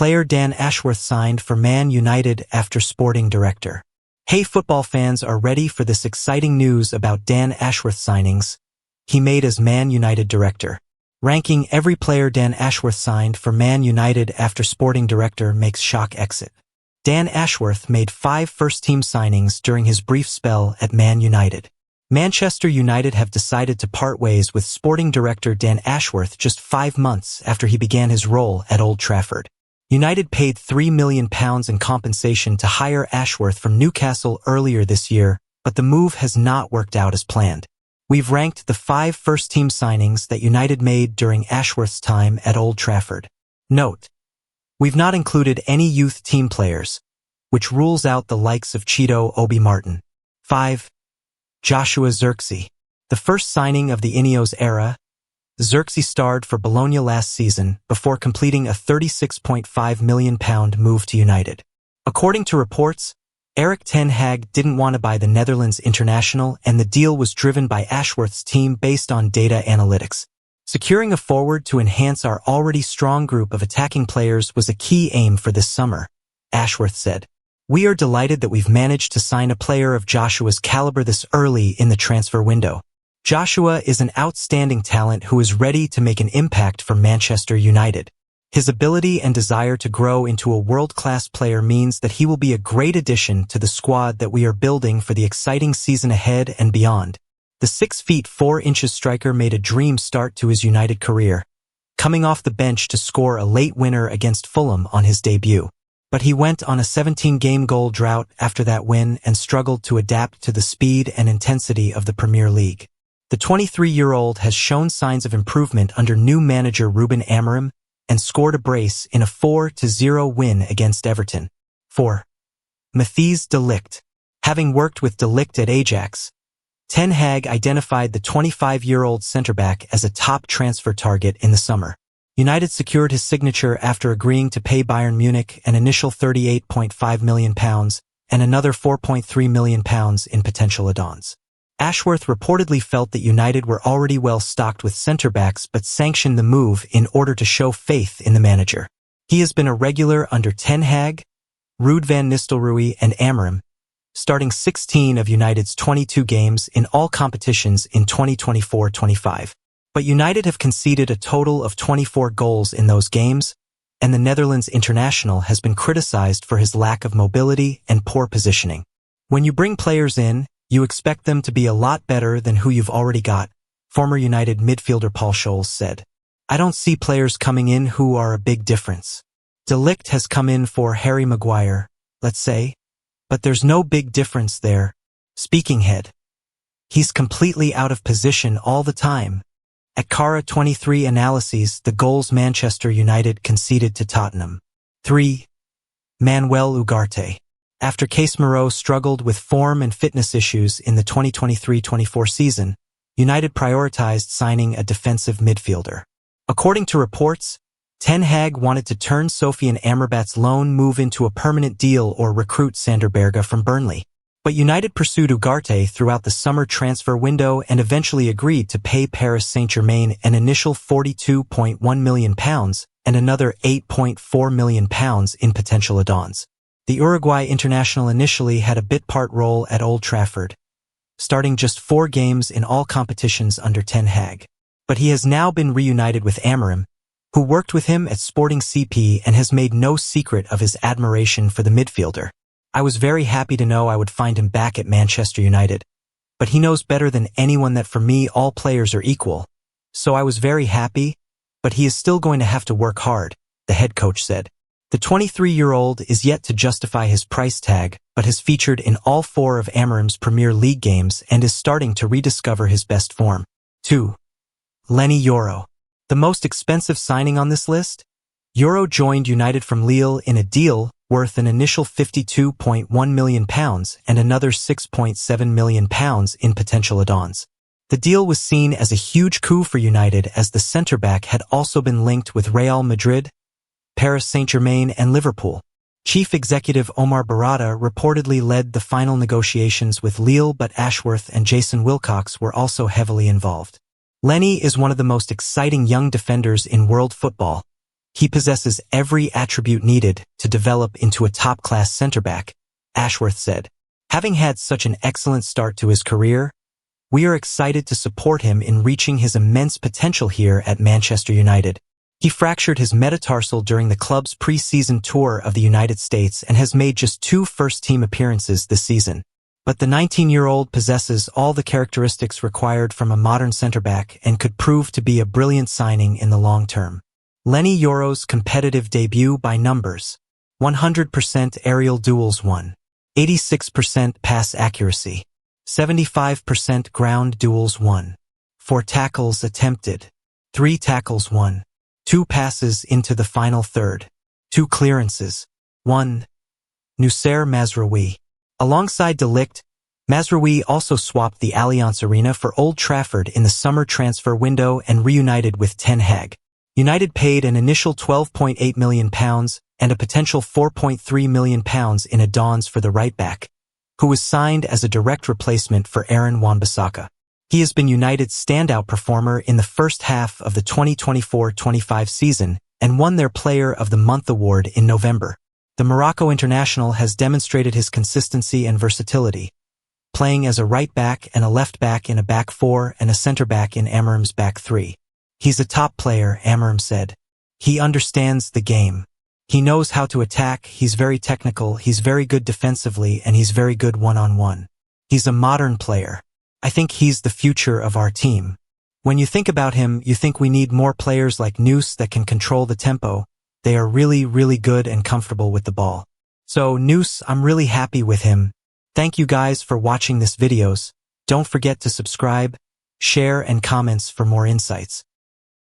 Player Dan Ashworth signed for Man United after sporting director. Hey, football fans are ready for this exciting news about Dan Ashworth signings he made as Man United director. Ranking every player Dan Ashworth signed for Man United after sporting director makes shock exit. Dan Ashworth made 5 first-team signings during his brief spell at Man United. Manchester United have decided to part ways with sporting director Dan Ashworth just 5 months after he began his role at Old Trafford. United paid £3 million in compensation to hire Ashworth from Newcastle earlier this year, but the move has not worked out as planned. We've ranked the 5 first-team signings that United made during Ashworth's time at Old Trafford. Note: we've not included any youth team players, which rules out the likes of Cheeto Obi Martin. 5. Joshua Zirkzee. The first signing of the Ineos era, Zirkzee starred for Bologna last season before completing a £36.5 million move to United. According to reports, Erik ten Hag didn't want to buy the Netherlands international, and the deal was driven by Ashworth's team based on data analytics. Securing a forward to enhance our already strong group of attacking players was a key aim for this summer, Ashworth said. We are delighted that we've managed to sign a player of Joshua's caliber this early in the transfer window. Joshua is an outstanding talent who is ready to make an impact for Manchester United. His ability and desire to grow into a world-class player means that he will be a great addition to the squad that we are building for the exciting season ahead and beyond. The 6'4" striker made a dream start to his United career, coming off the bench to score a late winner against Fulham on his debut. But he went on a 17-game goal drought after that win and struggled to adapt to the speed and intensity of the Premier League. The 23-year-old has shown signs of improvement under new manager Ruben Amorim and scored a brace in a 4-0 win against Everton. 4. Matthijs de Ligt. Having worked with de Ligt at Ajax, Ten Hag identified the 25-year-old centre-back as a top transfer target in the summer. United secured his signature after agreeing to pay Bayern Munich an initial £38.5 million and another £4.3 million in potential add-ons. Ashworth reportedly felt that United were already well stocked with centre-backs but sanctioned the move in order to show faith in the manager. He has been a regular under Ten Hag, Ruud van Nistelrooy and Amorim, starting 16 of United's 22 games in all competitions in 2024-25. But United have conceded a total of 24 goals in those games, and the Netherlands international has been criticized for his lack of mobility and poor positioning. When you bring players in, you expect them to be a lot better than who you've already got, former United midfielder Paul Scholes said. I don't see players coming in who are a big difference. De Ligt has come in for Harry Maguire, let's say, but there's no big difference there. Speaking head. He's completely out of position all the time. At Cara 23 analyses the goals Manchester United conceded to Tottenham. 3. Manuel Ugarte. After Casemiro struggled with form and fitness issues in the 2023-24 season, United prioritized signing a defensive midfielder. According to reports, Ten Hag wanted to turn Sofian Amrabat's loan move into a permanent deal or recruit Sander Berge from Burnley. But United pursued Ugarte throughout the summer transfer window and eventually agreed to pay Paris Saint-Germain an initial £42.1 million and another £8.4 million in potential add-ons. The Uruguay international initially had a bit-part role at Old Trafford, starting just 4 games in all competitions under Ten Hag. But he has now been reunited with Amorim, who worked with him at Sporting CP and has made no secret of his admiration for the midfielder. I was very happy to know I would find him back at Manchester United, but he knows better than anyone that for me all players are equal. So I was very happy, but he is still going to have to work hard, the head coach said. The 23-year-old is yet to justify his price tag, but has featured in all 4 of Amorim's Premier League games and is starting to rediscover his best form. 2. Lenny Yoro. The most expensive signing on this list? Yoro joined United from Lille in a deal worth an initial £52.1 million and another £6.7 million in potential add-ons. The deal was seen as a huge coup for United as the centre-back had also been linked with Real Madrid, Paris Saint-Germain and Liverpool. Chief executive Omar Barada reportedly led the final negotiations with Lille, but Ashworth and Jason Wilcox were also heavily involved. Lenny is one of the most exciting young defenders in world football, He possesses every attribute needed to develop into a top-class center-back, Ashworth said. Having had such an excellent start to his career, we are excited to support him in reaching his immense potential here at Manchester United. He fractured his metatarsal during the club's pre-season tour of the United States and has made just 2 first-team appearances this season. But the 19-year-old possesses all the characteristics required from a modern center-back and could prove to be a brilliant signing in the long term. Lenny Yoro's competitive debut by numbers: 100% aerial duels won, 86% pass accuracy, 75% ground duels won, 4 tackles attempted, 3 tackles won, 2 passes into the final third, 2 clearances, 1. Noussair Mazraoui. Alongside De Ligt, Mazraoui also swapped the Allianz Arena for Old Trafford in the summer transfer window and reunited with Ten Hag. United paid an initial £12.8 million and a potential £4.3 million in add-ons for the right-back, who was signed as a direct replacement for Aaron Wan-Bissaka. He has been United's standout performer in the first half of the 2024-25 season and won their Player of the Month award in November. The Morocco international has demonstrated his consistency and versatility, playing as a right-back and a left-back in a back 4 and a centre-back in Amorim's back 3. He's a top player, Amorim said. He understands the game. He knows how to attack, he's very technical, he's very good defensively, and he's very good one-on-one. He's a modern player. I think he's the future of our team. When you think about him, you think we need more players like Nous that can control the tempo. They are really, really good and comfortable with the ball. So Nous, I'm really happy with him. Thank you guys for watching this videos. Don't forget to subscribe, share, and comments for more insights.